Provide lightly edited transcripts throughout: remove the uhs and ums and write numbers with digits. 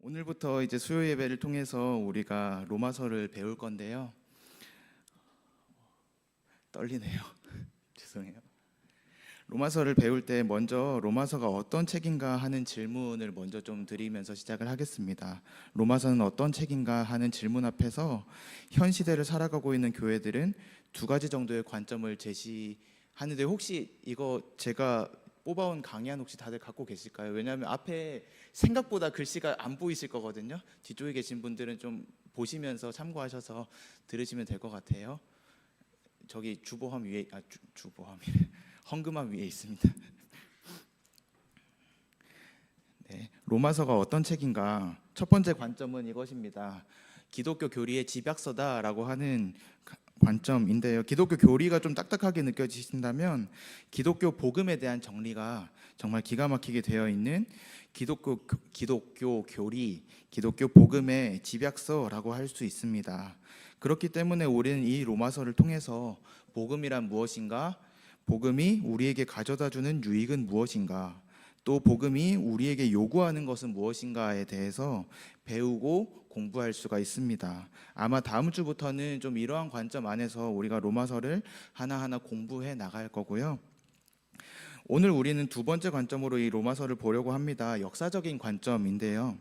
오늘부터 이제 수요 예배를 통해서 우리가 로마서를 배울 건데요. 떨리네요. 죄송해요. 로마서를 배울 때 먼저 로마서가 어떤 책인가 하는 질문을 먼저 좀 드리면서 시작을 하겠습니다. 로마서는 어떤 책인가 하는 질문 앞에서 현 시대를 살아가고 있는 교회들은 두 가지 정도의 관점을 제시하는데, 혹시 이거 제가 뽑아온 강의안 혹시 다들 갖고 계실까요? 왜냐하면 앞에 생각보다 글씨가 안 보이실 거거든요. 뒤쪽에 계신 분들은 좀 보시면서 참고하셔서 들으시면 될 것 같아요. 저기 주보함 위에 주보함 헌금함 위에 있습니다. 네, 로마서가 어떤 책인가? 첫 번째 관점은 이것입니다. 기독교 교리의 집약서다라고 하는 관점인데요. 기독교 교리가 좀 딱딱하게 느껴지신다면 기독교 복음에 대한 정리가 정말 기가 막히게 되어 있는 기독교 교리, 기독교 복음의 집약서라고 할 수 있습니다. 그렇기 때문에 우리는 이 로마서를 통해서 복음이란 무엇인가, 복음이 우리에게 가져다주는 유익은 무엇인가, 또 복음이 우리에게 요구하는 것은 무엇인가에 대해서 배우고 공부할 수가 있습니다. 아마 다음 주부터는 좀 이러한 관점 안에서 우리가 로마서를 하나하나 공부해 나갈 거고요. 오늘 우리는 두 번째 관점으로 이 로마서를 보려고 합니다. 역사적인 관점인데요.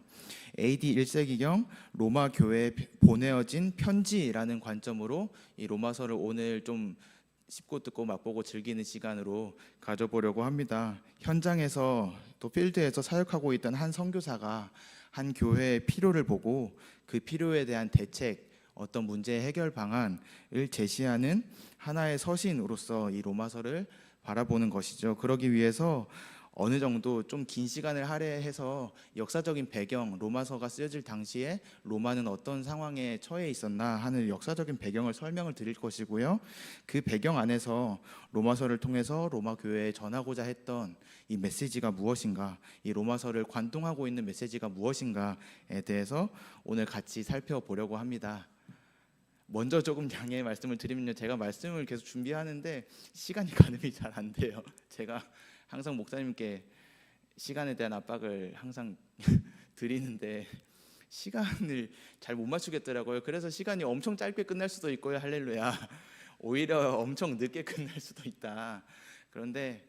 AD 1세기경 로마 교회에 보내어진 편지라는 관점으로 이 로마서를 오늘 좀 씹고 뜯고 맛보고 즐기는 시간으로 가져보려고 합니다. 현장에서 또 필드에서 사역하고 있던 한 선교사가 한 교회의 필요를 보고 그 필요에 대한 대책, 어떤 문제 해결 방안을 제시하는 하나의 서신으로서 이 로마서를 바라보는 것이죠. 그러기 위해서 어느 정도 좀 긴 시간을 할애해서 역사적인 배경, 로마서가 쓰여질 당시에 로마는 어떤 상황에 처해 있었나 하는 역사적인 배경을 설명을 드릴 것이고요. 그 배경 안에서 로마서를 통해서 로마 교회에 전하고자 했던 이 메시지가 무엇인가, 이 로마서를 관통하고 있는 메시지가 무엇인가에 대해서 오늘 같이 살펴보려고 합니다. 먼저 조금 양해의 말씀을 드리면요, 제가 말씀을 계속 준비하는데 시간이 가늠이 잘 안 돼요. 제가 항상 목사님께 시간에 대한 압박을 항상 드리는데 시간을 잘 못 맞추겠더라고요. 그래서 시간이 엄청 짧게 끝날 수도 있고요, 할렐루야, 오히려 엄청 늦게 끝날 수도 있다. 그런데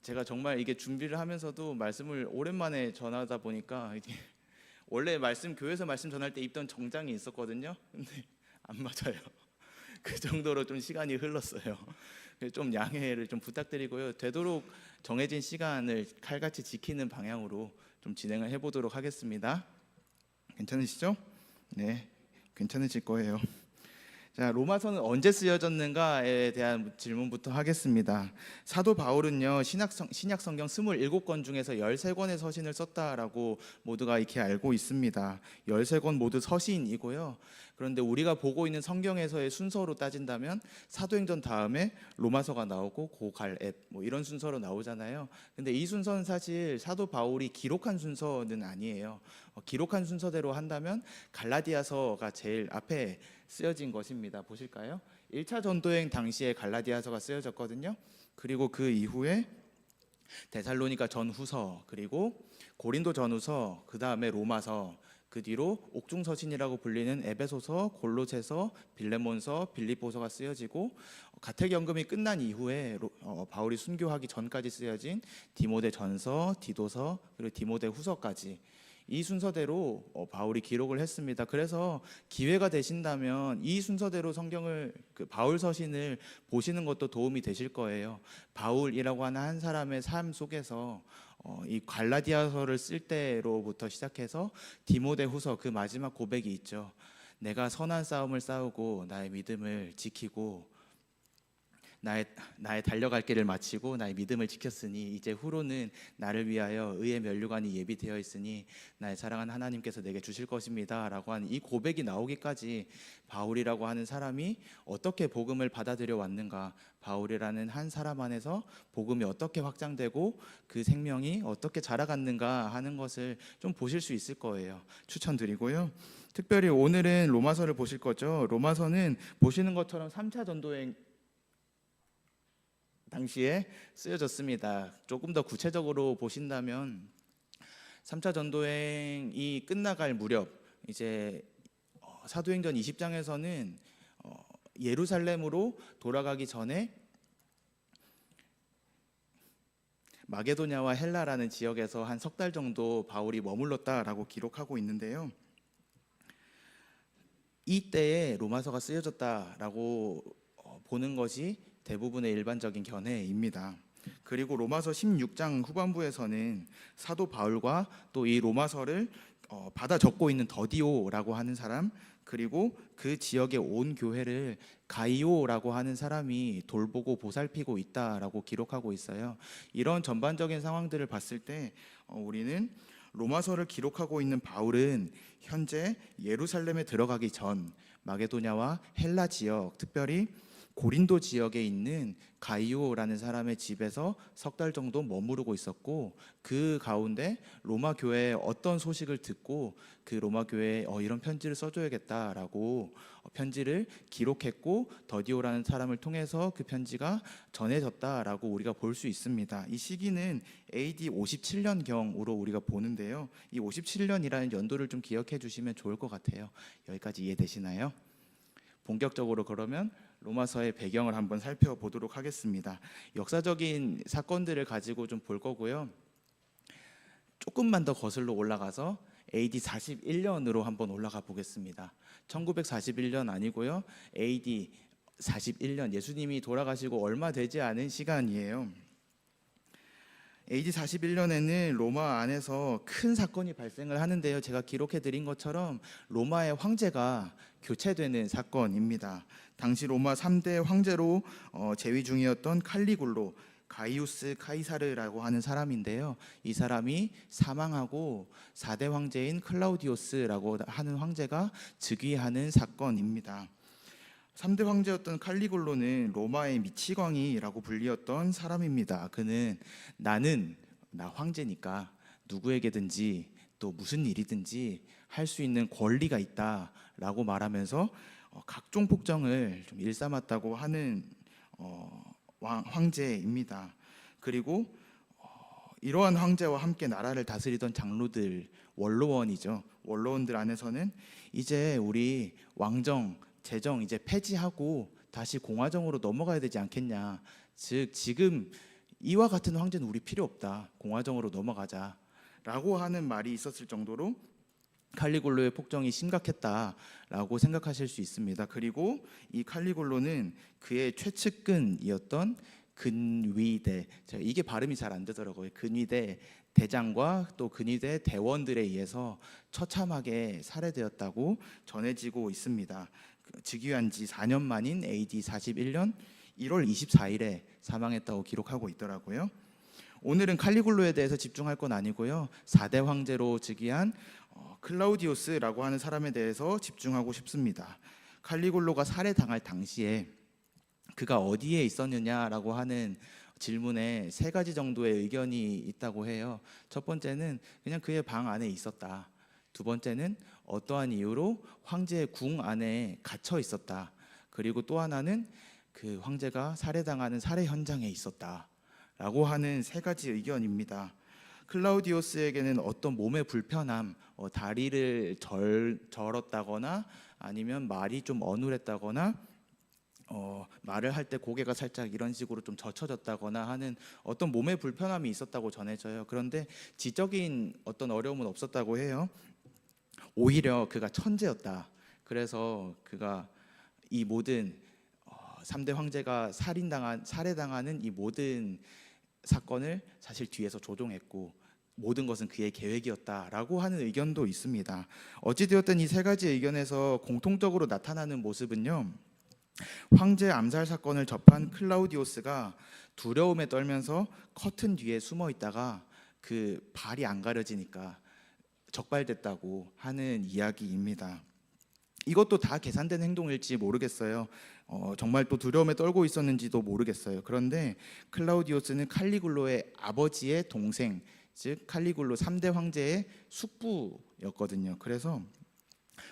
제가 정말 이게 준비를 하면서도 말씀을 오랜만에 전하다 보니까 이게 원래 교회에서 말씀 전할 때 입던 정장이 있었거든요. 근데 안 맞아요. 그 정도로 좀 시간이 흘렀어요. 좀 양해를 좀 부탁드리고요. 되도록 정해진 시간을 칼같이 지키는 방향으로 좀 진행을 해보도록 하겠습니다. 괜찮으시죠? 네, 괜찮으실 거예요. 자, 로마서는 언제 쓰여졌는가에 대한 질문부터 하겠습니다. 사도 바울은요, 신약 성경 27권 중에서 13권의 서신을 썼다라고 모두가 이렇게 알고 있습니다. 13권 모두 서신이고요. 그런데 우리가 보고 있는 성경에서의 순서로 따진다면 사도행전 다음에 로마서가 나오고 고갈앱 이런 순서로 나오잖아요. 근데 이 순서는 사실 사도 바울이 기록한 순서는 아니에요. 기록한 순서대로 한다면 갈라디아서가 제일 앞에 쓰여진 것입니다. 보실까요? 1차 전도여행 당시에 갈라디아서가 쓰여졌거든요. 그리고 그 이후에 데살로니가 전후서, 그리고 고린도 전후서, 그 다음에 로마서, 그 뒤로 옥중서신이라고 불리는 에베소서, 골로새서, 빌레몬서, 빌립보서가 쓰여지고, 가택연금이 끝난 이후에 바울이 순교하기 전까지 쓰여진 디모데전서, 디도서, 그리고 디모데후서까지 이 순서대로 바울이 기록을 했습니다. 그래서 기회가 되신다면 이 순서대로 성경을, 바울 서신을 보시는 것도 도움이 되실 거예요. 바울이라고 하는 한 사람의 삶 속에서 이 갈라디아서를 쓸 때로부터 시작해서 디모데후서, 그 마지막 고백이 있죠. 내가 선한 싸움을 싸우고 나의 믿음을 지키고 나의 달려갈 길을 마치고 나의 믿음을 지켰으니 이제 후로는 나를 위하여 의의 면류관이 예비되어 있으니 나의 사랑하는 하나님께서 내게 주실 것입니다 라고 하는 이 고백이 나오기까지 바울이라고 하는 사람이 어떻게 복음을 받아들여 왔는가, 바울이라는 한 사람 안에서 복음이 어떻게 확장되고 그 생명이 어떻게 자라갔는가 하는 것을 좀 보실 수 있을 거예요. 추천드리고요. 특별히 오늘은 로마서를 보실 거죠. 로마서는 보시는 것처럼 3차 전도여행 당시에 쓰여졌습니다. 조금 더 구체적으로 보신다면 3차 전도행이 끝나갈 무렵 이제 사도행전 20장에서는 예루살렘으로 돌아가기 전에 마게도냐와 헬라라는 지역에서 한 석 달 정도 바울이 머물렀다라고 기록하고 있는데요. 이때에 로마서가 쓰여졌다라고 보는 것이 대부분의 일반적인 견해입니다. 그리고 로마서 16장 후반부에서는 사도 바울과 또 이 로마서를 받아 적고 있는 더디오라고 하는 사람, 그리고 그 지역의 온 교회를 가이오라고 하는 사람이 돌보고 보살피고 있다라고 기록하고 있어요. 이런 전반적인 상황들을 봤을 때 우리는 로마서를 기록하고 있는 바울은 현재 예루살렘에 들어가기 전 마게도냐와 헬라 지역, 특별히 고린도 지역에 있는 가이오라는 사람의 집에서 석 달 정도 머무르고 있었고, 그 가운데 로마 교회의 어떤 소식을 듣고 그 로마 교회에 이런 편지를 써줘야겠다라고 편지를 기록했고, 더디오라는 사람을 통해서 그 편지가 전해졌다라고 우리가 볼 수 있습니다. 이 시기는 AD 57년경으로 우리가 보는데요. 이 57년이라는 연도를 좀 기억해 주시면 좋을 것 같아요. 여기까지 이해되시나요? 본격적으로 그러면 로마서의 배경을 한번 살펴보도록 하겠습니다. 역사적인 사건들을 가지고 좀 볼 거고요. 조금만 더 거슬러 올라가서 AD 41년으로 한번 올라가 보겠습니다. 1941년 아니고요. AD 41년, 예수님이 돌아가시고 얼마 되지 않은 시간이에요. AD 41년에는 로마 안에서 큰 사건이 발생을 하는데요. 제가 기록해 드린 것처럼 로마의 황제가 교체되는 사건입니다. 당시 로마 3대 황제로 재위 중이었던 칼리굴로, 가이우스 카이사르라고 하는 사람인데요. 이 사람이 사망하고 4대 황제인 클라우디오스라고 하는 황제가 즉위하는 사건입니다. 3대 황제였던 칼리굴로는 로마의 미치광이라고 불리었던 사람입니다. 그는 나 황제니까 누구에게든지 또 무슨 일이든지 할 수 있는 권리가 있다라고 말하면서 각종 폭정을 좀 일삼았다고 하는 황제입니다. 그리고 이러한 황제와 함께 나라를 다스리던 장로들, 원로원이죠. 원로원들 안에서는 이제 우리 왕정, 제정 이제 폐지하고 다시 공화정으로 넘어가야 되지 않겠냐. 즉 지금 이와 같은 황제는 우리 필요 없다. 공화정으로 넘어가자라고 하는 말이 있었을 정도로 칼리굴로의 폭정이 심각했다라고 생각하실 수 있습니다. 그리고 이 칼리굴로는 그의 최측근이었던 근위대, 이게 발음이 잘 안 되더라고요. 근위대 대장과 또 근위대 대원들에 의해서 처참하게 살해되었다고 전해지고 있습니다. 즉위한 지 4년 만인 AD 41년 1월 24일에 사망했다고 기록하고 있더라고요. 오늘은 칼리굴로에 대해서 집중할 건 아니고요. 4대 황제로 즉위한 클라우디우스라고 하는 사람에 대해서 집중하고 싶습니다. 칼리굴로가 살해당할 당시에 그가 어디에 있었느냐라고 하는 질문에 세 가지 정도의 의견이 있다고 해요. 첫 번째는 그냥 그의 방 안에 있었다. 두 번째는 어떠한 이유로 황제의 궁 안에 갇혀 있었다. 그리고 또 하나는 그 황제가 살해당하는 살해 현장에 있었다라고 하는 세 가지 의견입니다. 클라우디오스에게는 어떤 몸의 불편함, 다리를 절었다거나 아니면 말이 좀 어눌했다거나 말을 할 때 고개가 살짝 이런 식으로 좀 젖혀졌다거나 하는 어떤 몸의 불편함이 있었다고 전해져요. 그런데 지적인 어떤 어려움은 없었다고 해요. 오히려 그가 천재였다. 그래서 그가 이 모든 3대 황제가 살해당하는 이 모든 사건을 사실 뒤에서 조종했고 모든 것은 그의 계획이었다라고 하는 의견도 있습니다. 어찌되었든 이 세 가지 의견에서 공통적으로 나타나는 모습은요, 황제 암살 사건을 접한 클라우디오스가 두려움에 떨면서 커튼 뒤에 숨어 있다가 그 발이 안 가려지니까 적발됐다고 하는 이야기입니다. 이것도 다 계산된 행동일지 모르겠어요. 정말 또 두려움에 떨고 있었는지도 모르겠어요. 그런데 클라우디오스는 칼리굴로의 아버지의 동생, 즉 칼리굴로 3대 황제의 숙부였거든요. 그래서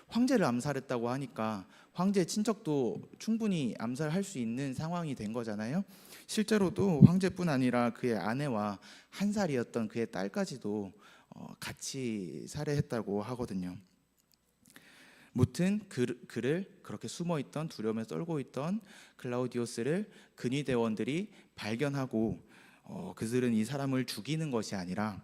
황제를 암살했다고 하니까 황제의 친척도 충분히 암살할 수 있는 상황이 된 거잖아요. 실제로도 황제뿐 아니라 그의 아내와 한 살이었던 그의 딸까지도 같이 살해했다고 하거든요. 무튼 그를 그렇게 숨어있던 두려움에 떨고 있던 클라우디오스를 근위대원들이 발견하고 그들은 이 사람을 죽이는 것이 아니라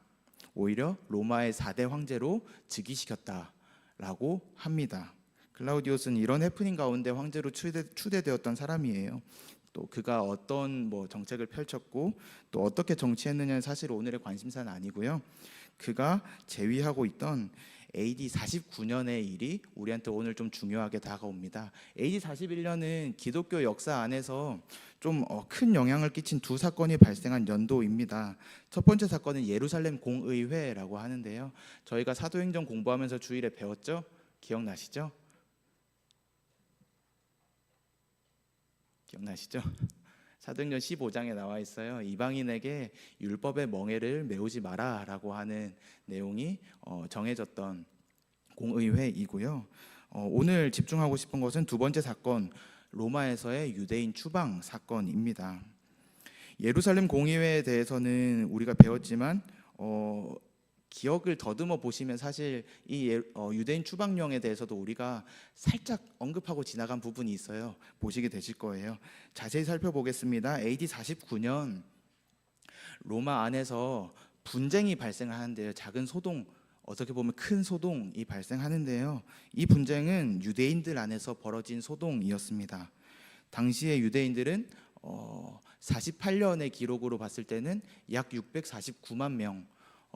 오히려 로마의 4대 황제로 즉위시켰다라고 합니다. 클라우디오스는 이런 해프닝 가운데 황제로 추대되었던 사람이에요. 또 그가 어떤 정책을 펼쳤고 또 어떻게 정치했느냐는 사실 오늘의 관심사는 아니고요. 그가 재위하고 있던 AD 49년의 일이 우리한테 오늘 좀 중요하게 다가옵니다. AD 41년은 기독교 역사 안에서 좀 큰 영향을 끼친 두 사건이 발생한 연도입니다. 첫 번째 사건은 예루살렘 공의회라고 하는데요. 저희가 사도행전 공부하면서 주일에 배웠죠? 기억나시죠? 사도행전 15장에 나와 있어요. 이방인에게 율법의 멍에를 메우지 마라라고 하는 내용이 정해졌던 공의회이고요. 오늘 집중하고 싶은 것은 두 번째 사건, 로마에서의 유대인 추방 사건입니다. 예루살렘 공의회에 대해서는 우리가 배웠지만 기억을 더듬어 보시면 사실 이 유대인 추방령에 대해서도 우리가 살짝 언급하고 지나간 부분이 있어요. 보시게 되실 거예요. 자세히 살펴보겠습니다. AD 49년 로마 안에서 분쟁이 발생하는데요. 작은 소동, 어떻게 보면 큰 소동이 발생하는데요. 이 분쟁은 유대인들 안에서 벌어진 소동이었습니다. 당시의 유대인들은 48년의 기록으로 봤을 때는 약 649만 명,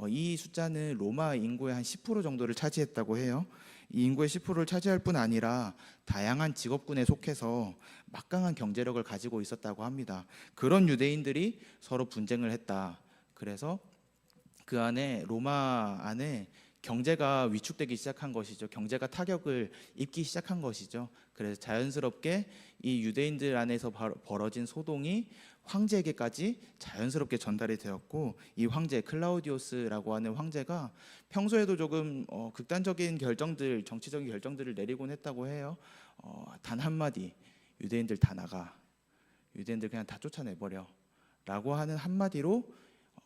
이 숫자는 로마 인구의 한 10% 정도를 차지했다고 해요. 이 인구의 10%를 차지할 뿐 아니라 다양한 직업군에 속해서 막강한 경제력을 가지고 있었다고 합니다. 그런 유대인들이 서로 분쟁을 했다. 그래서 그 안에 로마 안에 경제가 위축되기 시작한 것이죠. 경제가 타격을 입기 시작한 것이죠. 그래서 자연스럽게 이 유대인들 안에서 벌어진 소동이 황제에게까지 자연스럽게 전달이 되었고, 이 황제 클라우디오스라고 하는 황제가 평소에도 조금 극단적인 결정들, 정치적인 결정들을 내리곤 했다고 해요. 단 한마디, 유대인들 다 나가, 유대인들 그냥 다 쫓아내버려 라고 하는 한마디로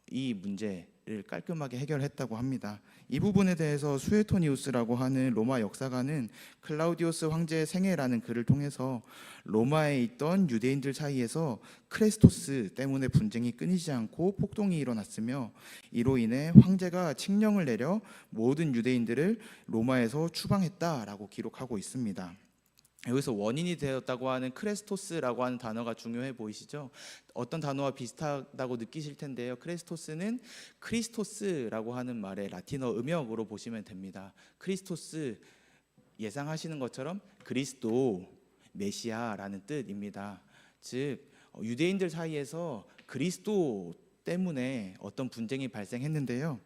이 문제를 깔끔하게 해결했다고 합니다. 이 부분에 대해서 수에토니우스라고 하는 로마 역사가는 클라우디오스 황제의 생애라는 글을 통해서 로마에 있던 유대인들 사이에서 크레스토스 때문에 분쟁이 끊이지 않고 폭동이 일어났으며, 이로 인해 황제가 칙령을 내려 모든 유대인들을 로마에서 추방했다라고 기록하고 있습니다. 여기서 원인이 되었다고 하는 크레스토스라고 하는 단어가 중요해 보이시죠? 어떤 단어와 비슷하다고 느끼실 텐데요. 크레스토스는 크리스토스라고 하는 말의 라틴어 음역으로 보시면 됩니다. 크리스토스, 예상하시는 것처럼 그리스도, 메시아라는 뜻입니다. 즉 유대인들 사이에서 그리스도 때문에 어떤 분쟁이 발생했는데요.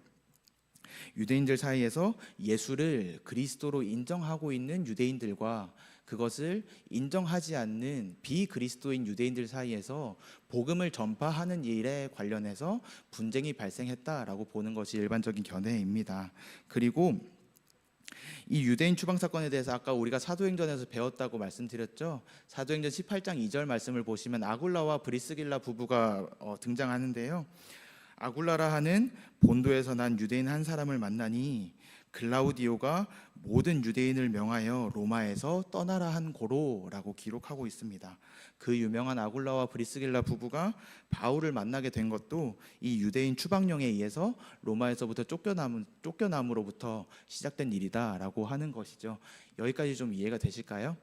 유대인들 사이에서 예수를 그리스도로 인정하고 있는 유대인들과 그것을 인정하지 않는 비그리스도인 유대인들 사이에서 복음을 전파하는 일에 관련해서 분쟁이 발생했다라고 보는 것이 일반적인 견해입니다. 그리고 이 유대인 추방 사건에 대해서 아까 우리가 사도행전에서 배웠다고 말씀드렸죠. 사도행전 18장 2절 말씀을 보시면 아굴라와 브리스길라 부부가 등장하는데요. 아굴라라 하는 본도에서 난 유대인 한 사람을 만나니 글라우디오가 모든 유대인을 명하여 로마에서 떠나라 한 고로라고 기록하고 있습니다. 그 유명한 아굴라와 브리스길라 부부가 바울을 만나게 된 것도 이 유대인 추방령에 의해서 로마에서부터 쫓겨남으로부터 시작된 일이다라고 하는 것이죠. 여기까지 좀 이해가 되실까요?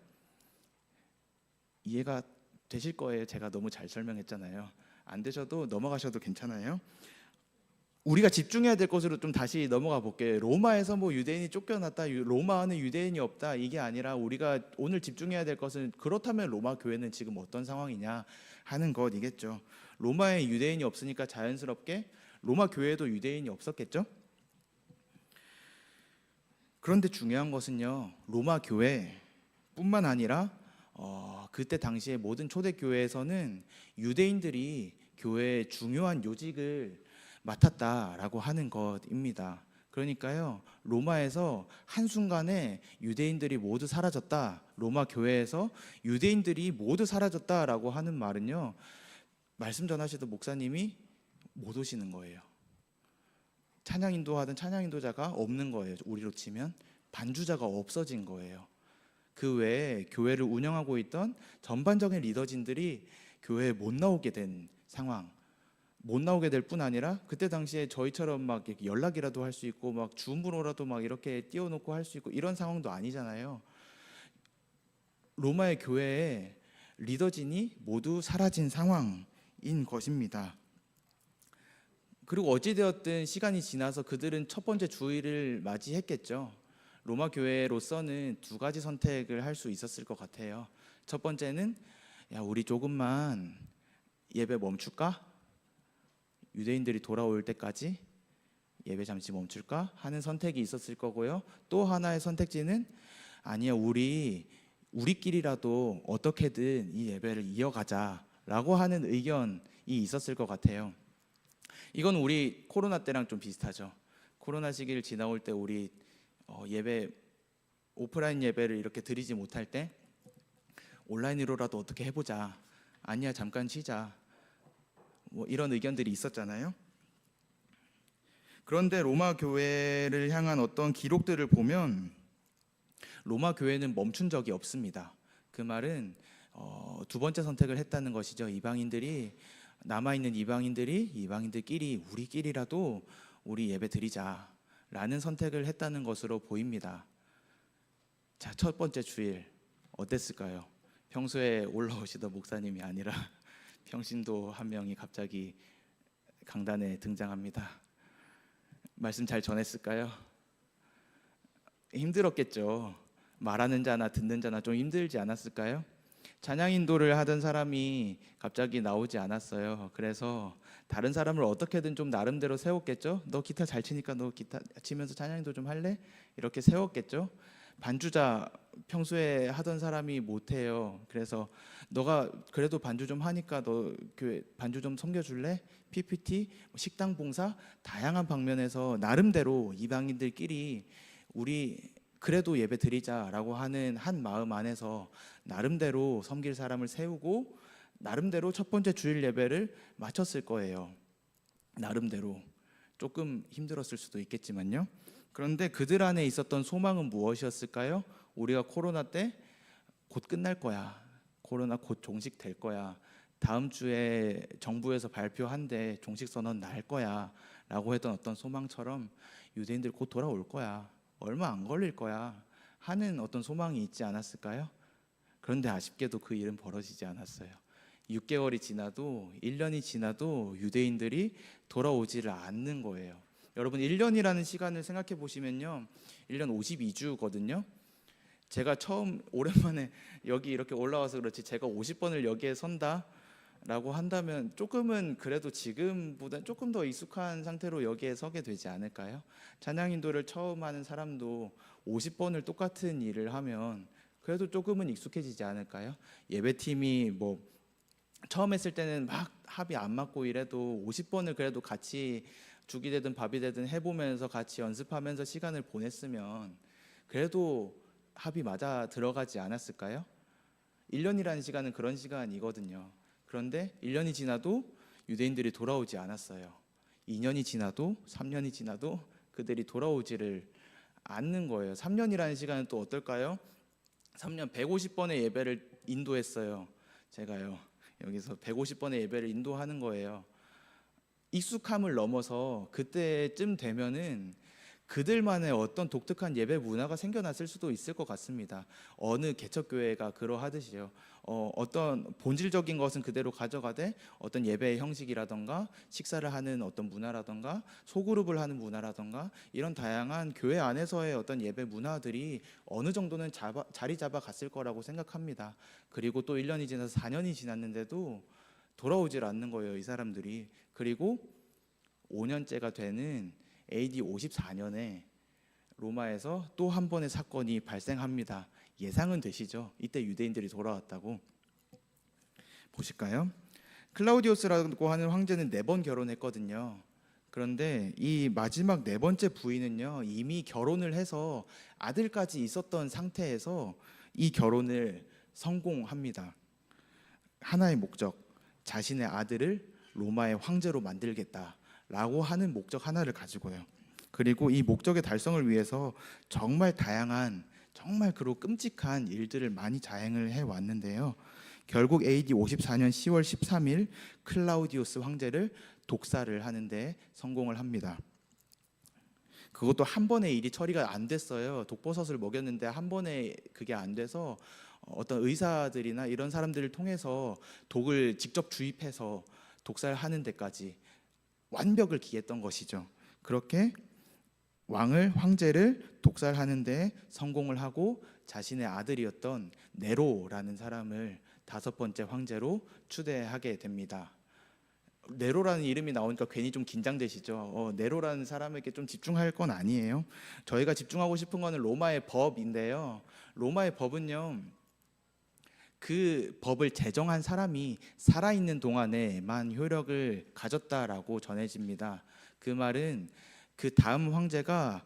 이해가 되실 거예요. 제가 너무 잘 설명했잖아요. 안 되셔도 넘어가셔도 괜찮아요. 우리가 집중해야 될 것으로 좀 다시 넘어가 볼게요. 로마에서 유대인이 쫓겨났다, 로마 안에 유대인이 없다, 이게 아니라 우리가 오늘 집중해야 될 것은 그렇다면 로마 교회는 지금 어떤 상황이냐 하는 것이겠죠. 로마에 유대인이 없으니까 자연스럽게 로마 교회에도 유대인이 없었겠죠. 그런데 중요한 것은요, 로마 교회뿐만 아니라 그때 당시에 모든 초대 교회에서는 유대인들이 교회의 중요한 요직을 맡았다라고 하는 것입니다. 그러니까요, 로마에서 한순간에 유대인들이 모두 사라졌다, 로마 교회에서 유대인들이 모두 사라졌다라고 하는 말은요, 말씀 전하시던 목사님이 못 오시는 거예요. 찬양 인도하던 찬양 인도자가 없는 거예요. 우리로 치면 반주자가 없어진 거예요. 그 외에 교회를 운영하고 있던 전반적인 리더진들이 교회에 못 나오게 된 상황. 못 나오게 될 뿐 아니라 그때 당시에 저희처럼 막 이렇게 연락이라도 할 수 있고 막 줌으로라도 막 이렇게 띄워놓고 할 수 있고 이런 상황도 아니잖아요. 로마의 교회에 리더진이 모두 사라진 상황인 것입니다. 그리고 어찌되었든 시간이 지나서 그들은 첫 번째 주일을 맞이했겠죠. 로마 교회로서는 두 가지 선택을 할 수 있었을 것 같아요. 첫 번째는 야, 우리 조금만 예배 멈출까? 유대인들이 돌아올 때까지 예배 잠시 멈출까? 하는 선택이 있었을 거고요. 또 하나의 선택지는 아니야, 우리끼리라도 어떻게든 이 예배를 이어가자라고 하는 의견이 있었을 것 같아요. 이건 우리 코로나 때랑 좀 비슷하죠. 코로나 시기를 지나올 때 우리 예배 오프라인 예배를 이렇게 드리지 못할 때 온라인으로라도 어떻게 해보자. 아니야, 잠깐 쉬자. 뭐 이런 의견들이 있었잖아요. 그런데 로마 교회를 향한 어떤 기록들을 보면 로마 교회는 멈춘 적이 없습니다. 그 말은 두 번째 선택을 했다는 것이죠. 남아있는 이방인들끼리 우리끼리라도 우리 예배 드리자라는 선택을 했다는 것으로 보입니다. 자, 첫 번째 주일 어땠을까요? 평소에 올라오시던 목사님이 아니라 평신도 한 명이 갑자기 강단에 등장합니다. 말씀 잘 전했을까요? 힘들었겠죠. 말하는 자나 듣는 자나 좀 힘들지 않았을까요? 찬양 인도를 하던 사람이 갑자기 나오지 않았어요. 그래서 다른 사람을 어떻게든 좀 나름대로 세웠겠죠. 너 기타 잘 치니까 너 기타 치면서 찬양 인도 좀 할래? 이렇게 세웠겠죠. 반주자 평소에 하던 사람이 못해요. 그래서 너가 그래도 반주 좀 하니까 너 교회 반주 좀 섬겨줄래? PPT, 식당 봉사 다양한 방면에서 나름대로 이방인들끼리 우리 그래도 예배 드리자라고 하는 한 마음 안에서 나름대로 섬길 사람을 세우고 나름대로 첫 번째 주일 예배를 마쳤을 거예요. 나름대로 조금 힘들었을 수도 있겠지만요. 그런데 그들 안에 있었던 소망은 무엇이었을까요? 우리가 코로나 때 곧 끝날 거야. 코로나 곧 종식될 거야. 다음 주에 정부에서 발표한데 종식 선언 날 거야 라고 했던 어떤 소망처럼 유대인들 곧 돌아올 거야. 얼마 안 걸릴 거야 하는 어떤 소망이 있지 않았을까요? 그런데 아쉽게도 그 일은 벌어지지 않았어요. 6개월이 지나도 1년이 지나도 유대인들이 돌아오지를 않는 거예요. 여러분 1년이라는 시간을 생각해 보시면요, 1년 52주거든요. 제가 처음 오랜만에 여기 이렇게 올라와서 그렇지 제가 50번을 여기에 선다 라고 한다면 조금은 그래도 지금보다 조금 더 익숙한 상태로 여기에 서게 되지 않을까요? 찬양 인도를 처음 하는 사람도 50번을 똑같은 일을 하면 그래도 조금은 익숙해지지 않을까요? 예배팀이 뭐 처음 했을 때는 막 합이 안 맞고 이래도 50번을 그래도 같이 죽이 되든 밥이 되든 해보면서 같이 연습하면서 시간을 보냈으면 그래도 합이 맞아 들어가지 않았을까요? 1년이라는 시간은 그런 시간이거든요. 그런데 1년이 지나도 유대인들이 돌아오지 않았어요. 2년이 지나도 3년이 지나도 그들이 돌아오지를 않는 거예요. 3년이라는 시간은 또 어떨까요? 3년 150번의 예배를 인도했어요. 제가요. 여기서 150번의 예배를 인도하는 거예요. 익숙함을 넘어서 그때쯤 되면은 그들만의 어떤 독특한 예배 문화가 생겨났을 수도 있을 것 같습니다. 어느 개척교회가 그러하듯이요. 어떤 본질적인 것은 그대로 가져가되 어떤 예배의 형식이라던가 식사를 하는 어떤 문화라던가 소그룹을 하는 문화라던가 이런 다양한 교회 안에서의 어떤 예배 문화들이 어느 정도는 자리 잡아 갔을 거라고 생각합니다. 그리고 또 1년이 지나서 4년이 지났는데도 돌아오질 않는 거예요, 이 사람들이. 그리고 5년째가 되는 AD 54년에 로마에서 또 한 번의 사건이 발생합니다. 예상은 되시죠? 이때 유대인들이 돌아왔다고. 보실까요? 클라우디우스라고 하는 황제는 4번 결혼했거든요. 그런데 이 마지막 4번째 부인은요, 이미 결혼을 해서 아들까지 있었던 상태에서 이 결혼을 성공합니다. 하나의 목적, 자신의 아들을 로마의 황제로 만들겠다라고 하는 목적 하나를 가지고요. 그리고 이 목적의 달성을 위해서 정말 다양한 정말 그리고 끔찍한 일들을 많이 자행을 해 왔는데요. 결국 AD 54년 10월 13일 클라우디우스 황제를 독살을 하는데 성공을 합니다. 그것도 한 번에 일이 처리가 안 됐어요. 독버섯을 먹였는데 한 번에 그게 안 돼서 어떤 의사들이나 이런 사람들을 통해서 독을 직접 주입해서 독살하는 데까지 완벽을 기했던 것이죠. 그렇게 황제를 독살하는 데 성공을 하고 자신의 아들이었던 네로라는 사람을 5번째 황제로 추대하게 됩니다. 네로라는 이름이 나오니까 괜히 좀 긴장되시죠? 네로라는 사람에게 좀 집중할 건 아니에요. 저희가 집중하고 싶은 거는 로마의 법인데요. 로마의 법은요, 그 법을 제정한 사람이 살아있는 동안에만 효력을 가졌다라고 전해집니다. 그 말은 그 다음 황제가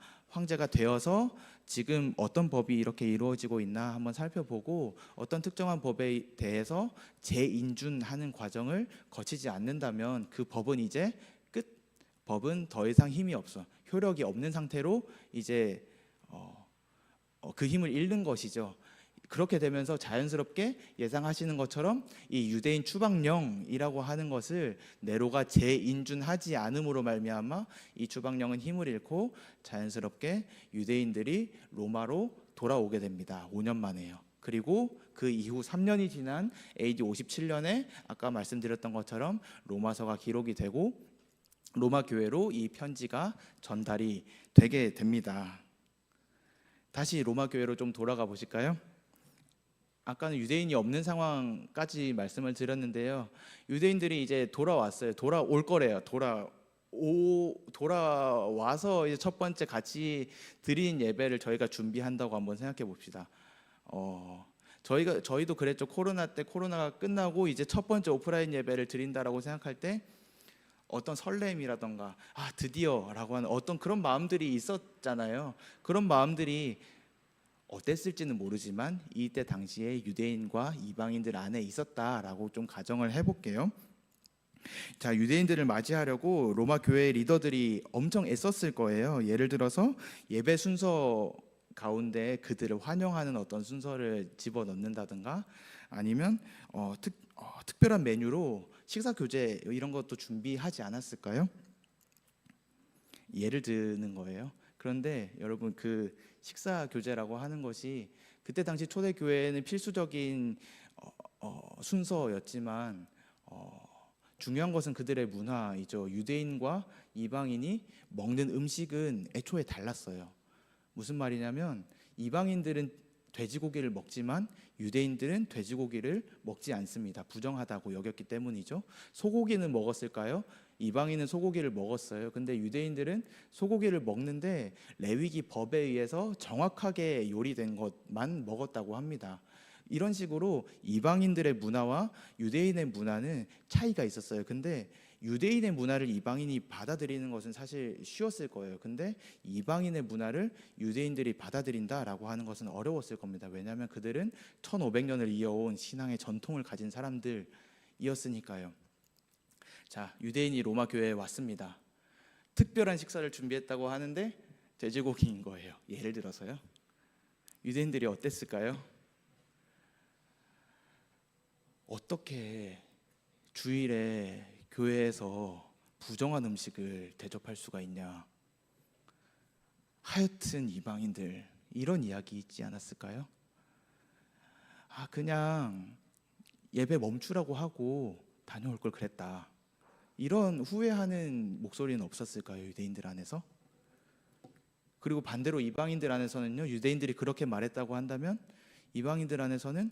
되어서 지금 어떤 법이 이렇게 이루어지고 있나 한번 살펴보고 어떤 특정한 법에 대해서 재인준하는 과정을 거치지 않는다면 그 법은 이제 끝. 법은 더 이상 힘이 없어. 효력이 없는 상태로 이제 그 힘을 잃는 것이죠. 그렇게 되면서 자연스럽게 예상하시는 것처럼 이 유대인 추방령이라고 하는 것을 네로가 재인준하지 않음으로 말미암아 이 추방령은 힘을 잃고 자연스럽게 유대인들이 로마로 돌아오게 됩니다. 5년 만에요. 그리고 그 이후 3년이 지난 AD 57년에 아까 말씀드렸던 것처럼 로마서가 기록이 되고 로마 교회로 이 편지가 전달이 되게 됩니다. 다시 로마 교회로 좀 돌아가 보실까요? 아까는 유대인이 없는 상황까지 말씀을 드렸는데요. 유대인들이 이제 돌아왔어요. 돌아올 거래요. 돌아와서 이제 첫 번째 같이 드린 예배를 저희가 준비한다고 한번 생각해 봅시다. 저희도 그랬죠. 코로나 때 코로나가 끝나고 이제 첫 번째 오프라인 예배를 드린다라고 생각할 때 어떤 설렘이라던가 드디어라고 하는 어떤 그런 마음들이 있었잖아요. 그런 마음들이 어땠을지는 모르지만 이때 당시에 유대인과 이방인들 안에 있었다라고 좀 가정을 해볼게요. 자, 유대인들을 맞이하려고 로마 교회 리더들이 엄청 애썼을 거예요. 예를 들어서 예배 순서 가운데 그들을 환영하는 어떤 순서를 집어넣는다든가 아니면 특별한 메뉴로 식사 교제 이런 것도 준비하지 않았을까요? 예를 드는 거예요. 그런데 여러분 그 식사 교제라고 하는 것이 그때 당시 초대 교회에는 필수적인 순서였지만 중요한 것은 그들의 문화이죠. 유대인과 이방인이 먹는 음식은 애초에 달랐어요. 무슨 말이냐면 이방인들은 돼지고기를 먹지만 유대인들은 돼지고기를 먹지 않습니다. 부정하다고 여겼기 때문이죠. 소고기는 먹었을까요? 이방인은 소고기를 먹었어요. 근데 유대인들은 소고기를 먹는데 레위기 법에 의해서 정확하게 요리된 것만 먹었다고 합니다. 이런 식으로 이방인들의 문화와 유대인의 문화는 차이가 있었어요. 근데 유대인의 문화를 이방인이 받아들이는 것은 사실 쉬웠을 거예요. 근데 이방인의 문화를 유대인들이 받아들인다라고 하는 것은 어려웠을 겁니다. 왜냐하면 그들은 1500년을 이어온 신앙의 전통을 가진 사람들이었으니까요. 자, 유대인이 로마 교회에 왔습니다. 특별한 식사를 준비했다고 하는데 돼지고기인 거예요. 예를 들어서요. 유대인들이 어땠을까요? 어떻게 주일에 교회에서 부정한 음식을 대접할 수가 있냐? 하여튼 이방인들 이런 이야기 있지 않았을까요? 그냥 예배 멈추라고 하고 다녀올 걸 그랬다. 이런 후회하는 목소리는 없었을까요? 유대인들 안에서? 그리고 반대로 이방인들 안에서는요. 유대인들이 그렇게 말했다고 한다면 이방인들 안에서는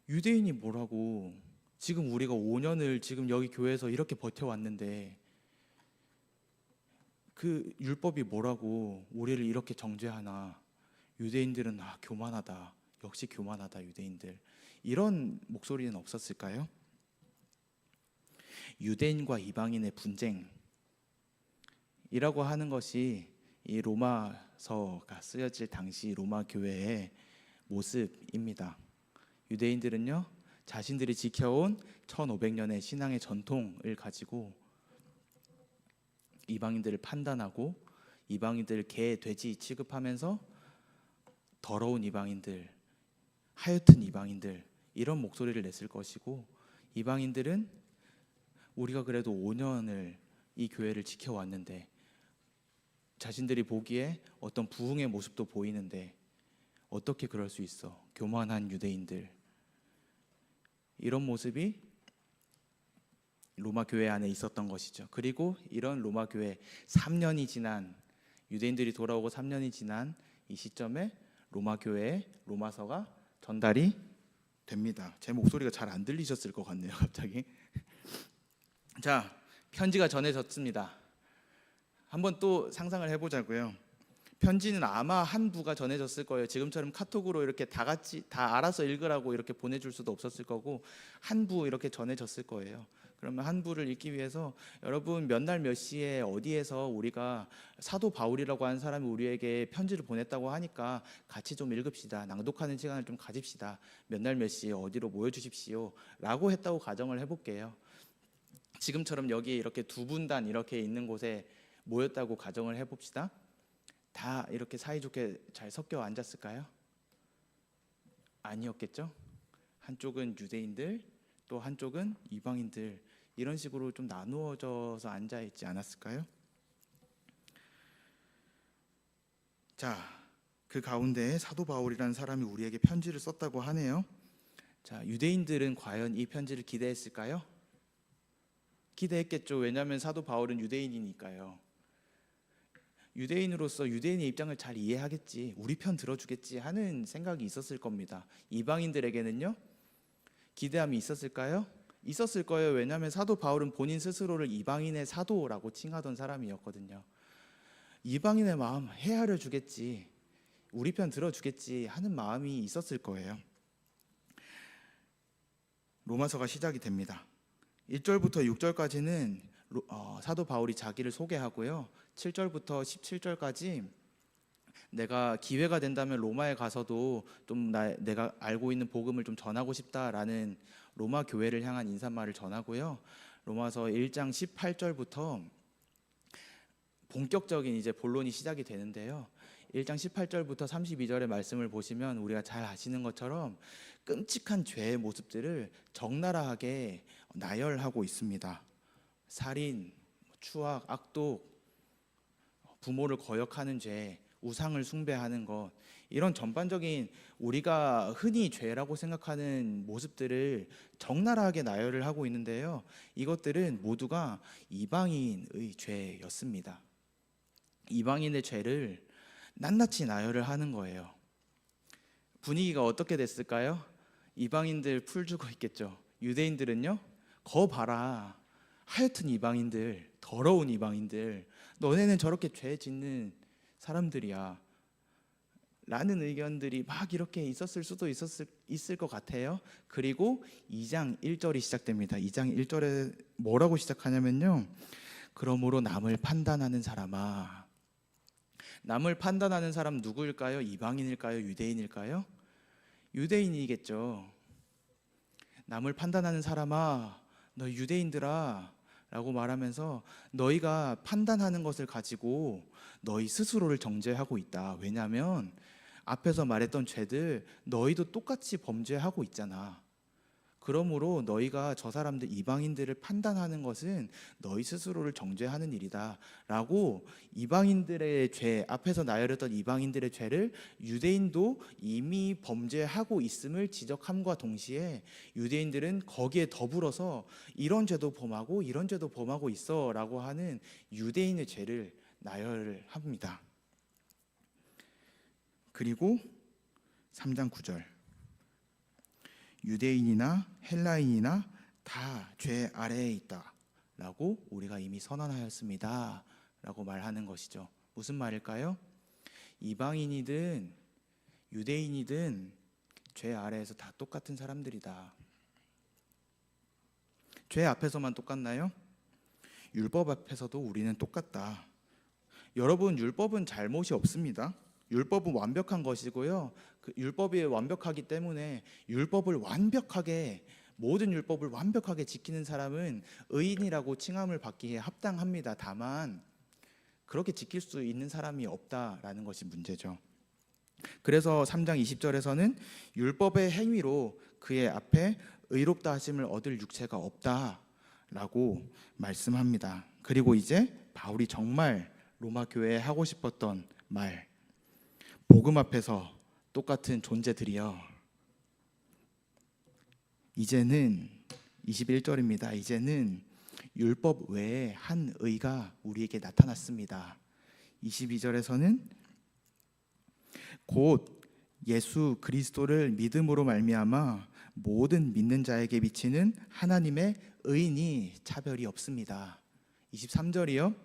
유대인이 뭐라고 지금 우리가 5년을 지금 여기 교회에서 이렇게 버텨왔는데 그 율법이 뭐라고 우리를 이렇게 정죄하나. 유대인들은 교만하다. 역시 교만하다 유대인들. 이런 목소리는 없었을까요? 유대인과 이방인의 분쟁이라고 하는 것이 이 로마서가 쓰여질 당시 로마 교회의 모습입니다. 유대인들은요 자신들이 지켜온 1500년의 신앙의 전통을 가지고 이방인들을 판단하고 이방인들 개, 돼지 취급하면서 더러운 이방인들, 하얏튼 이방인들 이런 목소리를 냈을 것이고, 이방인들은 우리가 그래도 5년을 이 교회를 지켜왔는데 자신들이 보기에 어떤 부흥의 모습도 보이는데 어떻게 그럴 수 있어? 교만한 유대인들. 이런 모습이 로마 교회 안에 있었던 것이죠. 그리고 이런 로마 교회 3년이 지난, 유대인들이 돌아오고 3년이 지난 이 시점에 로마 교회에 로마서가 전달이 됩니다. 제 목소리가 잘 안 들리셨을 것 같네요, 갑자기. 자, 편지가 전해졌습니다. 한번 또 상상을 해보자고요. 편지는 아마 한 부가 전해졌을 거예요. 지금처럼 카톡으로 이렇게 다 같이 다 알아서 읽으라고 이렇게 보내줄 수도 없었을 거고, 한 부 이렇게 전해졌을 거예요. 그러면 한 부를 읽기 위해서 여러분 몇 날 몇 시에 어디에서 우리가 사도 바울이라고 하는 사람이 우리에게 편지를 보냈다고 하니까 같이 좀 읽읍시다. 낭독하는 시간을 좀 가집시다. 몇 날 몇 시에 어디로 모여주십시오 라고 했다고 가정을 해볼게요. 지금처럼 여기 이렇게 두 분단 이렇게 있는 곳에 모였다고 가정을 해봅시다. 다 이렇게 사이좋게 잘 섞여 앉았을까요? 아니었겠죠? 한쪽은 유대인들, 또 한쪽은 이방인들, 이런 식으로 좀 나누어져서 앉아있지 않았을까요? 자, 그 가운데 사도 바울이라는 사람이 우리에게 편지를 썼다고 하네요. 자, 유대인들은 과연 이 편지를 기대했을까요? 기대했겠죠. 왜냐하면 사도 바울은 유대인이니까요. 유대인으로서 유대인의 입장을 잘 이해하겠지, 우리 편 들어주겠지 하는 생각이 있었을 겁니다. 이방인들에게는요, 기대함이 있었을까요? 있었을 거예요. 왜냐하면 사도 바울은 본인 스스로를 이방인의 사도라고 칭하던 사람이었거든요. 이방인의 마음 헤아려 주겠지, 우리 편 들어주겠지 하는 마음이 있었을 거예요. 로마서가 시작이 됩니다. 1절부터 6절까지는 사도 바울이 자기를 소개하고요, 7절부터 17절까지 내가 기회가 된다면 로마에 가서도 좀 내가 알고 있는 복음을 좀 전하고 싶다라는 로마 교회를 향한 인사말을 전하고요, 로마서 1장 18절부터 본격적인 이제 본론이 시작이 되는데요, 1장 18절부터 32절의 말씀을 보시면 우리가 잘 아시는 것처럼 끔찍한 죄의 모습들을 적나라하게 나열하고 있습니다. 살인, 추악, 악독, 부모를 거역하는 죄, 우상을 숭배하는 것, 이런 전반적인 우리가 흔히 죄라고 생각하는 모습들을 적나라하게 나열을 하고 있는데요, 이것들은 모두가 이방인의 죄였습니다. 이방인의 죄를 낱낱이 나열을 하는 거예요. 분위기가 어떻게 됐을까요? 이방인들 풀주고 있겠죠. 유대인들은요, 거 봐라, 하여튼 이방인들, 더러운 이방인들, 너네는 저렇게 죄 짓는 사람들이야 라는 의견들이 막 이렇게 있었을 수도 있을 것 같아요. 그리고 2장 1절이 시작됩니다. 2장 1절에 뭐라고 시작하냐면요, 그러므로 남을 판단하는 사람아. 남을 판단하는 사람 누구일까요? 이방인일까요? 유대인일까요? 유대인이겠죠. 남을 판단하는 사람아, 너 유대인들아 라고 말하면서 너희가 판단하는 것을 가지고 너희 스스로를 정죄하고 있다. 왜냐하면 앞에서 말했던 죄들 너희도 똑같이 범죄하고 있잖아. 그러므로 너희가 저 사람들 이방인들을 판단하는 것은 너희 스스로를 정죄하는 일이다 라고, 이방인들의 죄, 앞에서 나열했던 이방인들의 죄를 유대인도 이미 범죄하고 있음을 지적함과 동시에 유대인들은 거기에 더불어서 이런 죄도 범하고 이런 죄도 범하고 있어 라고 하는 유대인의 죄를 나열합니다. 그리고 3장 9절, 유대인이나 헬라인이나 다 죄 아래에 있다 라고 우리가 이미 선언하였습니다 라고 말하는 것이죠. 무슨 말일까요? 이방인이든 유대인이든 죄 아래에서 다 똑같은 사람들이다. 죄 앞에서만 똑같나요? 율법 앞에서도 우리는 똑같다. 여러분, 율법은 잘못이 없습니다. 율법은 완벽한 것이고요, 그 율법이 완벽하기 때문에 율법을 완벽하게, 모든 율법을 완벽하게 지키는 사람은 의인이라고 칭함을 받기에 합당합니다. 다만 그렇게 지킬 수 있는 사람이 없다라는 것이 문제죠. 그래서 3장 20절에서는 율법의 행위로 그의 앞에 의롭다 하심을 얻을 육체가 없다라고 말씀합니다. 그리고 이제 바울이 정말 로마 교회에 하고 싶었던 말, 복음 앞에서 똑같은 존재들이여, 이제는 21절입니다. 이제는 율법 외에 한 의가 우리에게 나타났습니다. 22절에서는 곧 예수 그리스도를 믿음으로 말미암아 모든 믿는 자에게 비치는 하나님의 의인이 차별이 없습니다. 23절이요.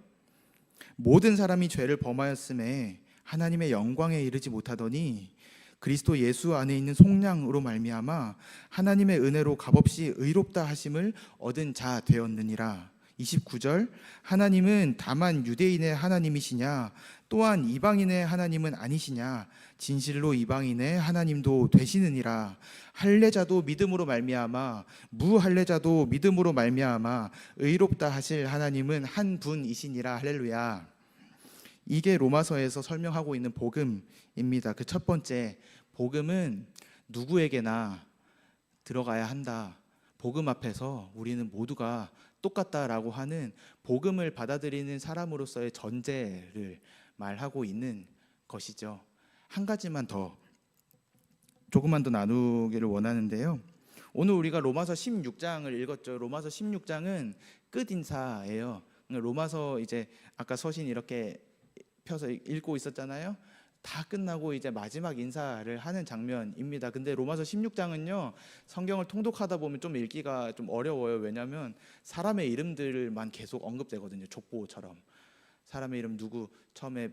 모든 사람이 죄를 범하였음에 하나님의 영광에 이르지 못하더니 그리스도 예수 안에 있는 속량으로 말미암아 하나님의 은혜로 값없이 의롭다 하심을 얻은 자 되었느니라. 29절 하나님은 다만 유대인의 하나님이시냐 또한 이방인의 하나님은 아니시냐 진실로 이방인의 하나님도 되시느니라. 할례자도 믿음으로 말미암아 무할례자도 믿음으로 말미암아 의롭다 하실 하나님은 한 분이시니라. 할렐루야. 이게 로마서에서 설명하고 있는 복음입니다. 그 첫 번째, 복음은 누구에게나 들어가야 한다. 복음 앞에서 우리는 모두가 똑같다라고 하는 복음을 받아들이는 사람으로서의 전제를 말하고 있는 것이죠. 한 가지만 더, 조금만 더 나누기를 원하는데요. 오늘 우리가 로마서 16장을 읽었죠. 로마서 16장은 끝 인사예요. 로마서 이제 아까 서신 이렇게 펴서 읽고 있었잖아요. 다 끝나고 이제 마지막 인사를 하는 장면입니다. 근데 로마서 16장은요, 성경을 통독하다 보면 좀 읽기가 좀 어려워요. 왜냐하면 사람의 이름들만 계속 언급되거든요. 족보처럼. 사람의 이름 누구, 처음에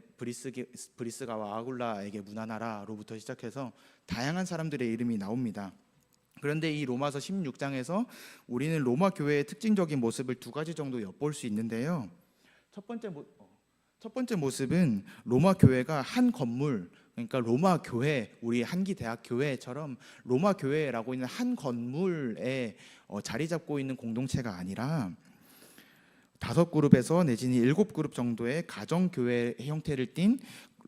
브리스가와 아굴라에게 문안하라로부터 시작해서 다양한 사람들의 이름이 나옵니다. 그런데 이 로마서 16장에서 우리는 로마 교회의 특징적인 모습을 두 가지 정도 엿볼 수 있는데요. 첫 번째 모습은 로마 교회가 한 건물, 그러니까 로마 교회, 우리 한기대학 교회처럼 로마 교회라고 있는 한 건물에 자리 잡고 있는 공동체가 아니라 5그룹에서 내지는 7그룹 정도의 가정교회 형태를 띈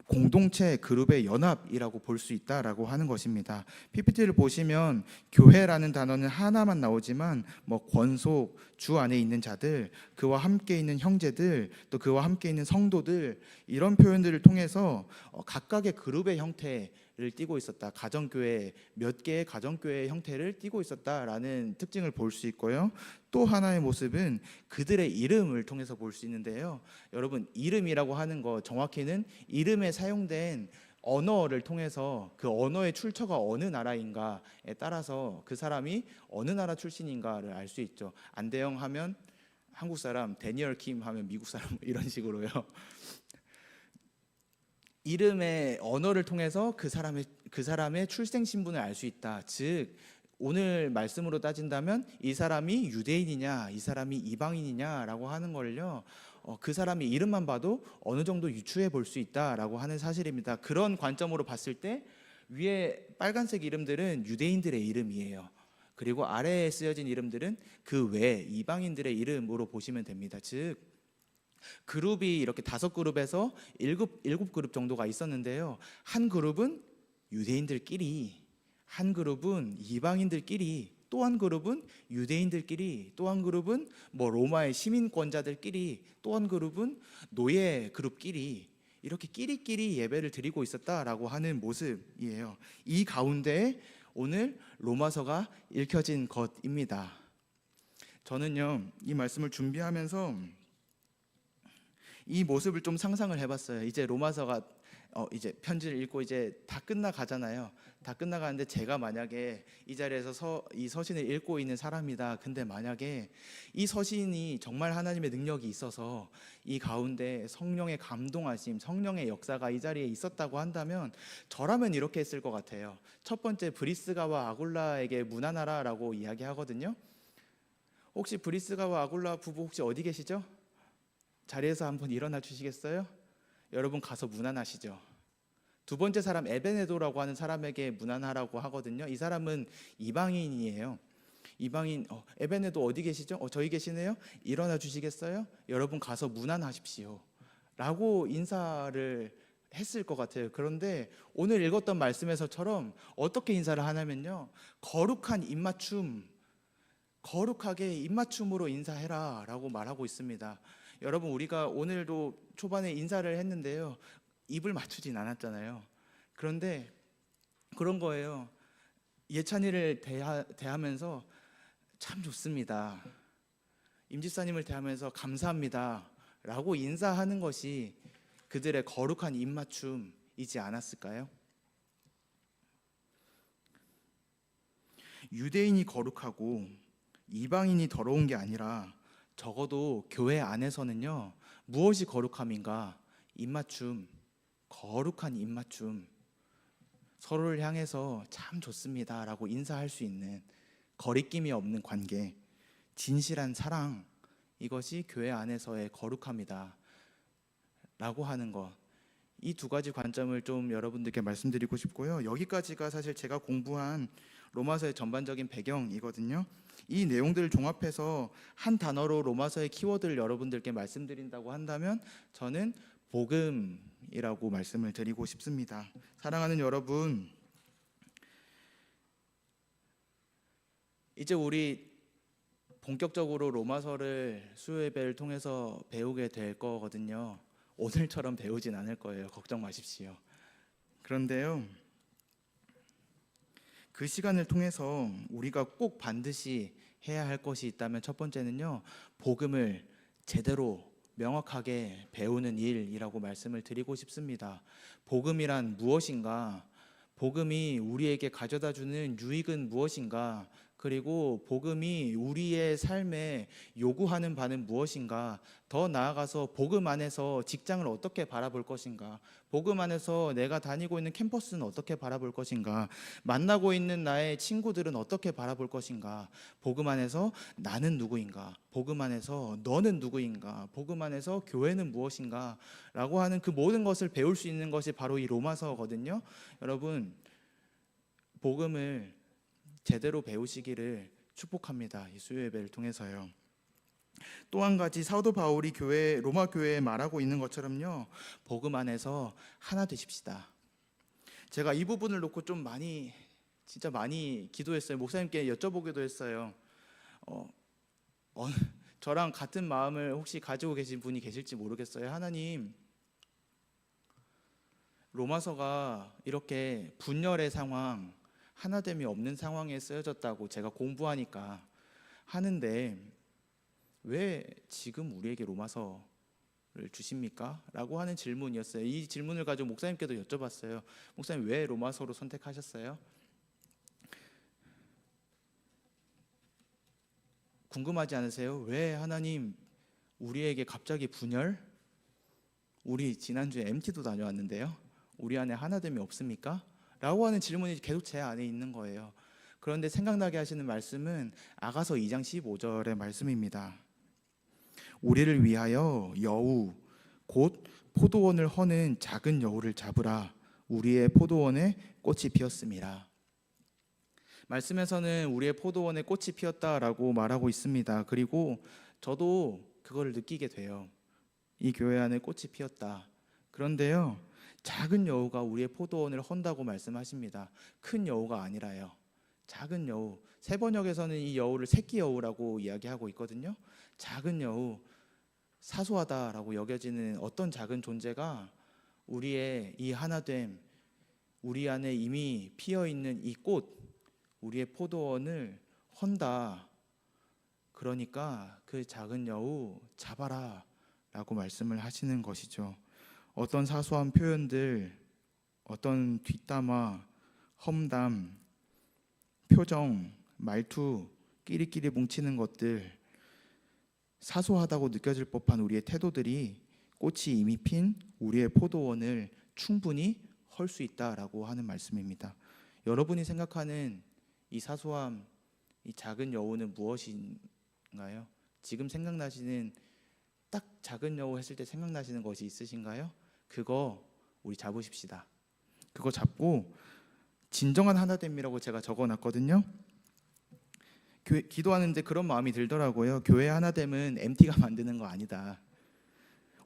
공동체 그룹의 연합이라고 볼 수 있다라고 하는 것입니다. PPT를 보시면 교회라는 단어는 하나만 나오지만 권속, 주 안에 있는 자들, 그와 함께 있는 형제들, 또 그와 함께 있는 성도들, 이런 표현들을 통해서 각각의 그룹의 형태를 띠고 있었다. 가정교회, 몇 개의 가정교회의 형태를 띠고 있었다라는 특징을 볼 수 있고요. 또 하나의 모습은 그들의 이름을 통해서 볼 수 있는데요. 여러분, 이름이라고 하는 거 정확히는 이름에 사용된 언어를 통해서 그 언어의 출처가 어느 나라인가에 따라서 그 사람이 어느 나라 출신인가를 알 수 있죠. 안대영 하면 한국 사람, 데니얼 킴 하면 미국 사람, 이런 식으로요. 이름의 언어를 통해서 그 사람의 출생 신분을 알 수 있다. 즉 오늘 말씀으로 따진다면 이 사람이 유대인이냐, 이 사람이 이방인이냐라고 하는 걸요, 그 사람의 이름만 봐도 어느 정도 유추해 볼 수 있다라고 하는 사실입니다. 그런 관점으로 봤을 때 위에 빨간색 이름들은 유대인들의 이름이에요. 그리고 아래에 쓰여진 이름들은 그 외 이방인들의 이름으로 보시면 됩니다. 즉 그룹이 이렇게 5그룹에서 7그룹 정도가 있었는데요. 한 그룹은 유대인들끼리, 한 그룹은 이방인들끼리, 또 한 그룹은 유대인들끼리, 또 한 그룹은 로마의 시민권자들끼리, 또 한 그룹은 노예 그룹끼리, 이렇게 끼리끼리 예배를 드리고 있었다라고 하는 모습이에요. 이 가운데 오늘 로마서가 읽혀진 것입니다. 저는요, 이 말씀을 준비하면서 이 모습을 좀 상상을 해봤어요. 이제 로마서가 이제 편지를 읽고 이제 다 끝나가잖아요. 다 끝나가는데 제가 만약에 이 자리에서 이 서신을 읽고 있는 사람이다. 근데 만약에 이 서신이 정말 하나님의 능력이 있어서 이 가운데 성령의 감동하심, 성령의 역사가 이 자리에 있었다고 한다면 저라면 이렇게 했을 것 같아요. 첫 번째, 브리스가와 아굴라에게 문안하라라고 이야기하거든요. 혹시 브리스가와 아굴라 부부 혹시 어디 계시죠? 자리에서 한번 일어나 주시겠어요? 여러분 가서 문안하시죠. 두 번째 사람 에베네도라고 하는 사람에게 문안하라고 하거든요. 이 사람은 이방인이에요. 이방인, 에베네도 어디 계시죠? 저희 계시네요. 일어나 주시겠어요? 여러분 가서 문안하십시오. 라고 인사를 했을 것 같아요. 그런데 오늘 읽었던 말씀에서처럼 어떻게 인사를 하냐면요, 거룩한 입맞춤, 거룩하게 입맞춤으로 인사해라 라고 말하고 있습니다. 여러분, 우리가 오늘도 초반에 인사를 했는데요, 입을 맞추진 않았잖아요. 그런데 그런 거예요. 예찬이를 대하면서 참 좋습니다, 임집사님을 대하면서 감사합니다 라고 인사하는 것이 그들의 거룩한 입맞춤이지 않았을까요? 유대인이 거룩하고 이방인이 더러운 게 아니라 적어도 교회 안에서는요, 무엇이 거룩함인가? 입맞춤, 거룩한 입맞춤, 서로를 향해서 참 좋습니다 라고 인사할 수 있는 거리낌이 없는 관계, 진실한 사랑, 이것이 교회 안에서의 거룩함이다 라고 하는 것, 이 두 가지 관점을 좀 여러분들께 말씀드리고 싶고요. 여기까지가 사실 제가 공부한 로마서의 전반적인 배경이거든요. 이 내용들을 종합해서 한 단어로 로마서의 키워드를 여러분들께 말씀드린다고 한다면 저는 복음이라고 말씀을 드리고 싶습니다. 사랑하는 여러분, 이제 우리 본격적으로 로마서를 수요 예배를 통해서 배우게 될 거거든요. 오늘처럼 배우진 않을 거예요. 걱정 마십시오. 그런데요, 그 시간을 통해서 우리가 꼭 반드시 해야 할 것이 있다면 첫 번째는요, 복음을 제대로 명확하게 배우는 일이라고 말씀을 드리고 싶습니다. 복음이란 무엇인가? 복음이 우리에게 가져다 주는 유익은 무엇인가? 그리고 복음이 우리의 삶에 요구하는 바는 무엇인가? 더 나아가서 복음 안에서 직장을 어떻게 바라볼 것인가? 복음 안에서 내가 다니고 있는 캠퍼스는 어떻게 바라볼 것인가? 만나고 있는 나의 친구들은 어떻게 바라볼 것인가? 복음 안에서 나는 누구인가? 복음 안에서 너는 누구인가? 복음 안에서 교회는 무엇인가? 라고 하는 그 모든 것을 배울 수 있는 것이 바로 이 로마서거든요. 여러분, 복음을 제대로 배우시기를 축복합니다. 이 수요 예배를 통해서요. 또 한 가지, 사도 바울이 로마 교회에 말하고 있는 것처럼요, 복음 안에서 하나 되십시다. 제가 이 부분을 놓고 좀 진짜 많이 기도했어요. 목사님께 여쭤보기도 했어요. 저랑 같은 마음을 혹시 가지고 계신 분이 계실지 모르겠어요. 하나님, 로마서가 이렇게 분열의 상황, 하나됨이 없는 상황에 쓰여졌다고 제가 공부하니까 하는데 왜 지금 우리에게 로마서를 주십니까? 라고 하는 질문이었어요. 이 질문을 가지고 목사님께도 여쭤봤어요. 목사님, 왜 로마서로 선택하셨어요? 궁금하지 않으세요? 왜 하나님 우리에게 갑자기 분열? 우리 지난주에 MT도 다녀왔는데요, 우리 안에 하나됨이 없습니까? 라고 하는 질문이 계속 제 안에 있는 거예요. 그런데 생각나게 하시는 말씀은 아가서 2장 15절의 말씀입니다. 우리를 위하여 여우 곧 포도원을 허는 작은 여우를 잡으라. 우리의 포도원에 꽃이 피었음이라. 말씀에서는 우리의 포도원에 꽃이 피었다라고 말하고 있습니다. 그리고 저도 그걸 느끼게 돼요. 이 교회 안에 꽃이 피었다. 그런데요, 작은 여우가 우리의 포도원을 헌다고 말씀하십니다. 큰 여우가 아니라요, 작은 여우. 세번역에서는 이 여우를 새끼 여우라고 이야기하고 있거든요. 작은 여우, 사소하다라고 여겨지는 어떤 작은 존재가 우리의 이 하나됨, 우리 안에 이미 피어있는 이 꽃, 우리의 포도원을 헌다. 그러니까 그 작은 여우 잡아라 라고 말씀을 하시는 것이죠. 어떤 사소한 표현들, 어떤 뒷담화, 험담, 표정, 말투, 끼리끼리 뭉치는 것들, 사소하다고 느껴질 법한 우리의 태도들이 꽃이 이미 핀 우리의 포도원을 충분히 헐 수 있다라고 하는 말씀입니다. 여러분이 생각하는 이 사소함, 이 작은 여우는 무엇인가요? 지금 생각나시는, 딱 작은 여우 했을 때 생각나시는 것이 있으신가요? 그거 우리 잡으십시다. 그거 잡고 진정한 하나됨이라고 제가 적어놨거든요. 기도하는데 그런 마음이 들더라고요. 교회 하나됨은 MT가 만드는 거 아니다.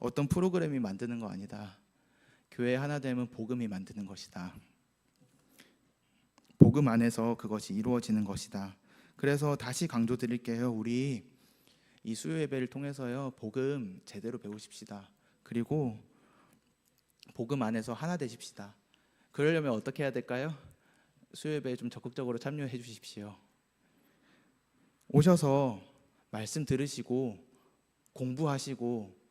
어떤 프로그램이 만드는 거 아니다. 교회 하나됨은 복음이 만드는 것이다. 복음 안에서 그것이 이루어지는 것이다. 그래서 다시 강조드릴게요. 우리 이 수요 예배를 통해서요, 복음 제대로 배우십시다. 그리고 복음 안에서 하나 되십시다. 그러려면 어떻게 해야 될까요? 수요 예배에 좀 적극적으로 참여해 주십시오. 오셔서 말씀 들으시고 공부하시고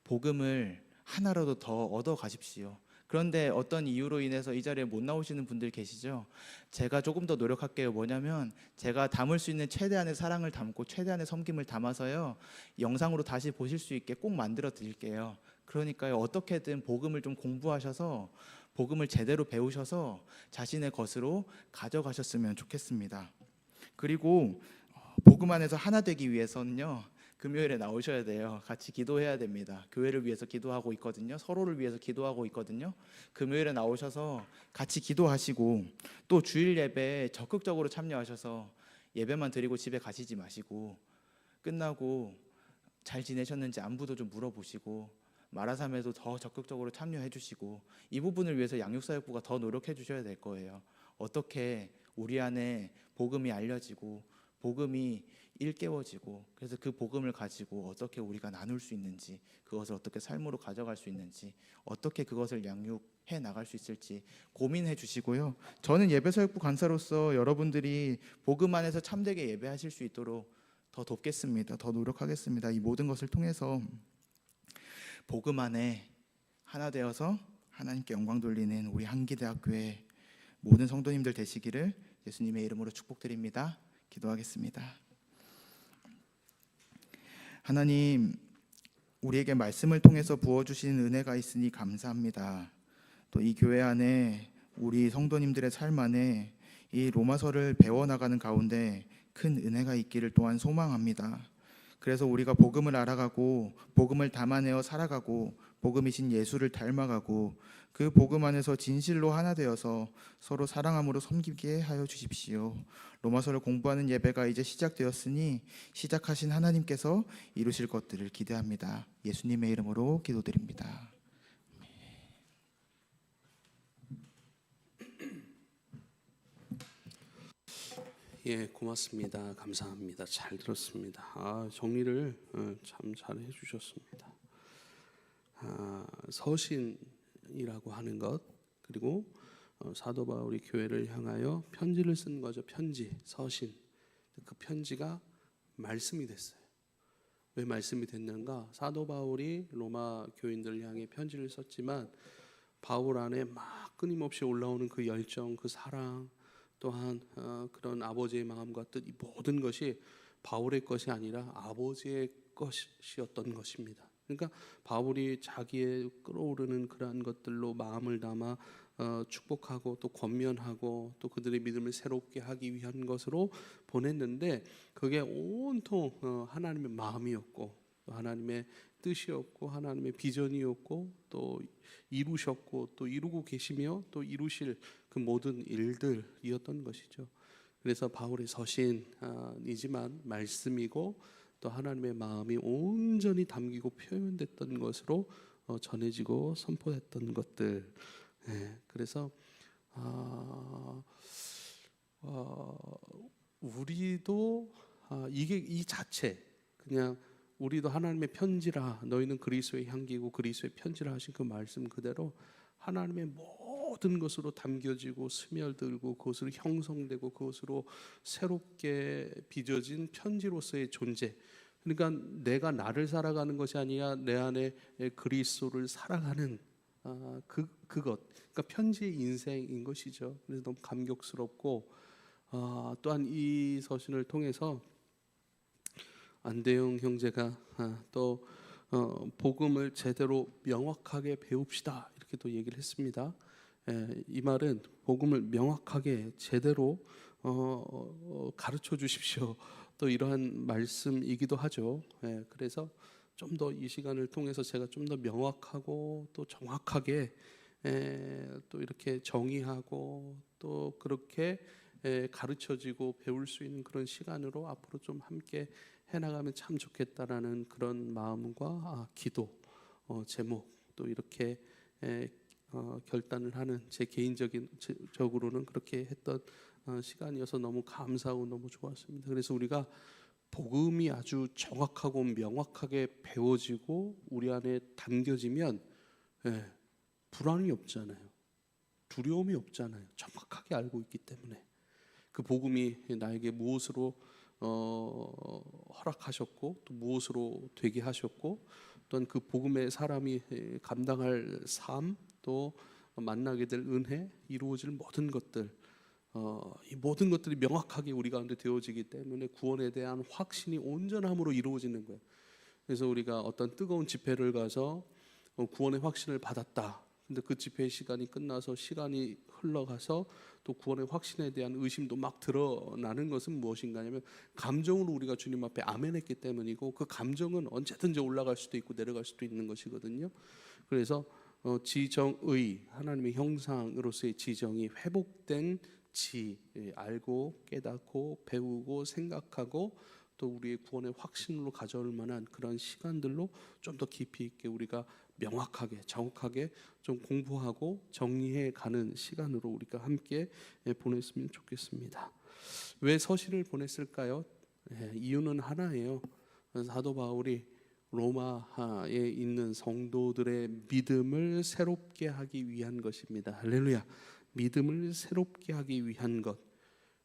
복음을 하나라도 더 얻어 가십시오. 그런데 어떤 이유로 인해서 이 자리에 못 나오시는 분들 계시죠? 제가 조금 더 노력할게요. 뭐냐면 제가 담을 수 있는 최대한의 사랑을 담고 최대한의 섬김을 담아서요, 영상으로 다시 보실 수 있게 꼭 만들어 드릴게요. 그러니까요, 어떻게든 복음을 좀 공부하셔서 복음을 제대로 배우셔서 자신의 것으로 가져가셨으면 좋겠습니다. 그리고 복음 안에서 하나 되기 위해서는요, 금요일에 나오셔야 돼요. 같이 기도해야 됩니다. 교회를 위해서 기도하고 있거든요. 서로를 위해서 기도하고 있거든요. 금요일에 나오셔서 같이 기도하시고, 또 주일 예배에 적극적으로 참여하셔서 예배만 드리고 집에 가시지 마시고, 끝나고 잘 지내셨는지 안부도 좀 물어보시고, 마라삼에도 더 적극적으로 참여해 주시고, 이 부분을 위해서 양육사역부가 더 노력해 주셔야 될 거예요. 어떻게 우리 안에 복음이 알려지고 복음이 일깨워지고, 그래서 그 복음을 가지고 어떻게 우리가 나눌 수 있는지, 그것을 어떻게 삶으로 가져갈 수 있는지, 어떻게 그것을 양육해 나갈 수 있을지 고민해 주시고요. 저는 예배사역부 간사로서 여러분들이 복음 안에서 참되게 예배하실 수 있도록 더 돕겠습니다. 더 노력하겠습니다. 이 모든 것을 통해서 복음 안에 하나 되어서 하나님께 영광 돌리는 우리 한기대학교의 모든 성도님들 되시기를 예수님의 이름으로 축복드립니다. 기도하겠습니다. 하나님, 우리에게 말씀을 통해서 부어주신 은혜가 있으니 감사합니다. 또 이 교회 안에 우리 성도님들의 삶 안에 이 로마서를 배워나가는 가운데 큰 은혜가 있기를 또한 소망합니다. 그래서 우리가 복음을 알아가고 복음을 담아내어 살아가고 복음이신 예수를 닮아가고 그 복음 안에서 진실로 하나 되어서 서로 사랑함으로 섬기게 하여 주십시오. 로마서를 공부하는 예배가 이제 시작되었으니 시작하신 하나님께서 이루실 것들을 기대합니다. 예수님의 이름으로 기도드립니다. 예, 고맙습니다. 감사합니다. 잘 들었습니다. 정리를 참 잘 해주셨습니다. 서신이라고 하는 것, 그리고 사도 바울이 교회를 향하여 편지를 쓴 거죠. 편지, 서신. 그 편지가 말씀이 됐어요. 왜 말씀이 됐는가? 사도 바울이 로마 교인들을 향해 편지를 썼지만 바울 안에 막 끊임없이 올라오는 그 열정, 그 사랑, 또한 그런 아버지의 마음과 뜻, 이 모든 것이 바울의 것이 아니라 아버지의 것이었던 것입니다. 그러니까 바울이 자기의 끌어오르는 그러한 것들로 마음을 담아 축복하고 또 권면하고 또 그들의 믿음을 새롭게 하기 위한 것으로 보냈는데, 그게 온통 하나님의 마음이었고 또 하나님의 뜻이었고 하나님의 비전이었고 또 이루셨고 또 이루고 계시며 또 이루실 그 모든 일들이었던 것이죠. 그래서 바울의 서신이지만 말씀이고 또 하나님의 마음이 온전히 담기고 표현됐던 것으로 전해지고 선포했던 것들. 그래서 우리도 이게 이 자체 그냥 우리도 하나님의 편지라, 너희는 그리스도의 향기고 그리스도의 편지라 하신 그 말씀 그대로 하나님의 모든 것으로 담겨지고 스며들고 그것으로 형성되고 그것으로 새롭게 빚어진 편지로서의 존재. 그러니까 내가 나를 살아가는 것이 아니라 내 안에 그리스도를 살아가는 그것. 그러니까 편지의 인생인 것이죠. 그래서 너무 감격스럽고, 또한 이 서신을 통해서 안대영 형제가 또 복음을 제대로 명확하게 배웁시다 이렇게 또 얘기를 했습니다. 이 말은 복음을 명확하게 제대로 가르쳐 주십시오, 또 이러한 말씀이기도 하죠. 그래서 좀 더 이 시간을 통해서 제가 좀 더 명확하고 또 정확하게 또 이렇게 정의하고 또 그렇게 가르쳐지고 배울 수 있는 그런 시간으로 앞으로 좀 함께 해나가면 참 좋겠다라는 그런 마음과 기도, 제목 또 이렇게 결단을 하는 제 개인적인 적으로는 그렇게 했던 시간이어서 너무 감사하고 너무 좋았습니다. 그래서 우리가 복음이 아주 정확하고 명확하게 배워지고 우리 안에 담겨지면 불안이 없잖아요. 두려움이 없잖아요. 정확하게 알고 있기 때문에 그 복음이 나에게 무엇으로 허락하셨고 또 무엇으로 되게 하셨고 또한 그 복음의 사람이 감당할 삶 또 만나게 될 은혜 이루어질 모든 것들 이 모든 것들이 명확하게 우리 가운데 되어지기 때문에 구원에 대한 확신이 온전함으로 이루어지는 거예요. 그래서 우리가 어떤 뜨거운 집회를 가서 구원의 확신을 받았다. 근데 그 집회 시간이 끝나서 시간이 흘러가서 또 구원의 확신에 대한 의심도 막 드러나는 것은 무엇인가 하면 감정으로 우리가 주님 앞에 아멘했기 때문이고 그 감정은 언제든지 올라갈 수도 있고 내려갈 수도 있는 것이거든요. 그래서 지정의 하나님의 형상으로서의 지정이 회복된 알고 깨닫고 배우고 생각하고 또 우리의 구원의 확신으로 가져올 만한 그런 시간들로 좀 더 깊이 있게 우리가 명확하게 정확하게 좀 공부하고 정리해 가는 시간으로 우리가 함께 보냈으면 좋겠습니다. 왜 서신을 보냈을까요? 이유는 하나예요. 사도 바울이 로마에 있는 성도들의 믿음을 새롭게 하기 위한 것입니다. 할렐루야. 믿음을 새롭게 하기 위한 것.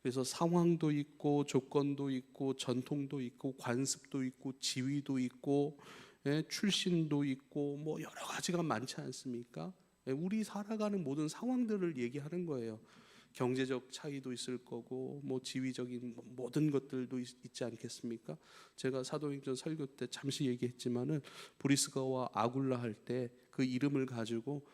그래서 상황도 있고 조건도 있고 전통도 있고 관습도 있고 지위도 있고 출신도 있고 뭐 여러 가지가 많지 않습니까? 우리 살아가는 모든 상황들을 얘기하는 거예요. 경제적 차이도 있을 거고 뭐 지위적인 모든 것들도 있지 않겠습니까? 제가 사도행전 설교 때 잠시 얘기했지만은 브리스가와 아굴라 할 때 그 이름을 가지고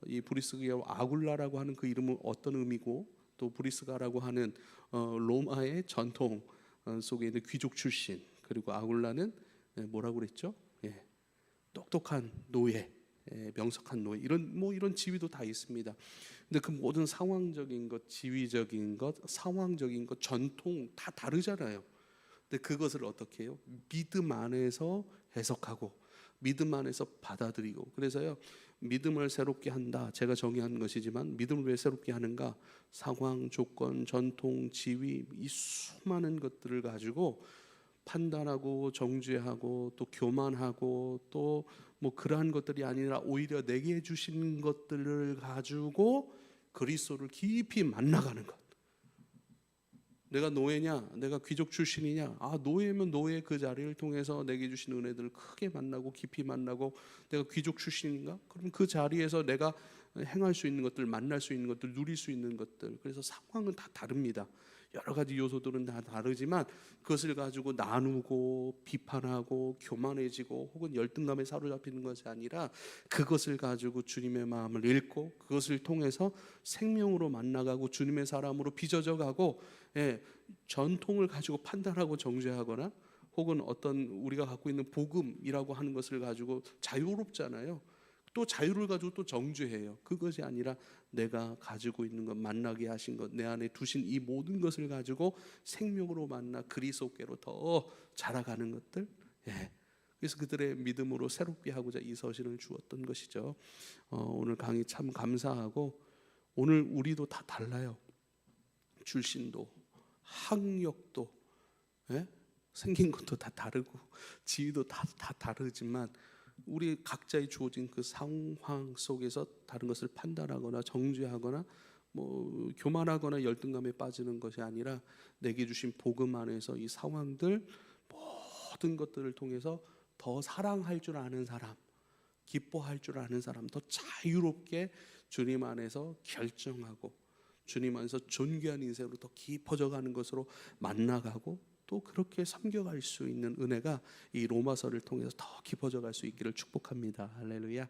이 브리스가와 아굴라라고 하는 그 이름은 어떤 의미고 또 브리스가라고 하는 로마의 전통 속에 있는 귀족 출신 그리고 아굴라는 뭐라고 그랬죠? 똑똑한 노예, 명석한 노예 이런 지위도 다 있습니다. 근데 그 모든 상황적인 것, 지위적인 것, 상황적인 것, 전통 다 다르잖아요. 근데 그것을 어떻게 해요? 믿음 안에서 해석하고 믿음 안에서 받아들이고 그래서요. 믿음을 새롭게 한다. 제가 정의한 것이지만 믿음을 왜 새롭게 하는가? 상황, 조건, 전통, 지위 이 수많은 것들을 가지고 판단하고 정죄하고 또 교만하고 또 뭐 그러한 것들이 아니라 오히려 내게 주신 것들을 가지고 그리스도를 깊이 만나가는 것. 내가 노예냐? 내가 귀족 출신이냐? 노예면 노예 그 자리를 통해서 내게 주신 은혜들을 크게 만나고 깊이 만나고 내가 귀족 출신인가? 그럼 그 자리에서 내가 행할 수 있는 것들, 만날 수 있는 것들, 누릴 수 있는 것들. 그래서 상황은 다 다릅니다. 여러 가지 요소들은 다 다르지만 그것을 가지고 나누고 비판하고 교만해지고 혹은 열등감에 사로잡히는 것이 아니라 그것을 가지고 주님의 마음을 읽고 그것을 통해서 생명으로 만나가고 주님의 사람으로 빚어져 가고 전통을 가지고 판단하고 정죄하거나 혹은 어떤 우리가 갖고 있는 복음이라고 하는 것을 가지고 자유롭잖아요. 또 자유를 가지고 또 정죄해요. 그것이 아니라 내가 가지고 있는 것, 만나게 하신 것, 내 안에 두신 이 모든 것을 가지고 생명으로 만나 그리스도께로 더 자라가는 것들. 그래서 그들의 믿음으로 새롭게 하고자 이 서신을 주었던 것이죠. 오늘 강의 참 감사하고 오늘 우리도 다 달라요. 출신도 학력도 생긴 것도 다 다르고 지위도 다 다르지만 우리 각자의 주어진 그 상황 속에서 다른 것을 판단하거나 정죄하거나 뭐 교만하거나 열등감에 빠지는 것이 아니라 내게 주신 복음 안에서 이 상황들 모든 것들을 통해서 더 사랑할 줄 아는 사람, 기뻐할 줄 아는 사람, 더 자유롭게 주님 안에서 결정하고 주님 안에서 존귀한 인생으로 더 깊어져 가는 것으로 만나가고 또 그렇게 섬겨갈 수 있는 은혜가 이 로마서를 통해서 더 깊어져 갈 수 있기를 축복합니다. 할렐루야.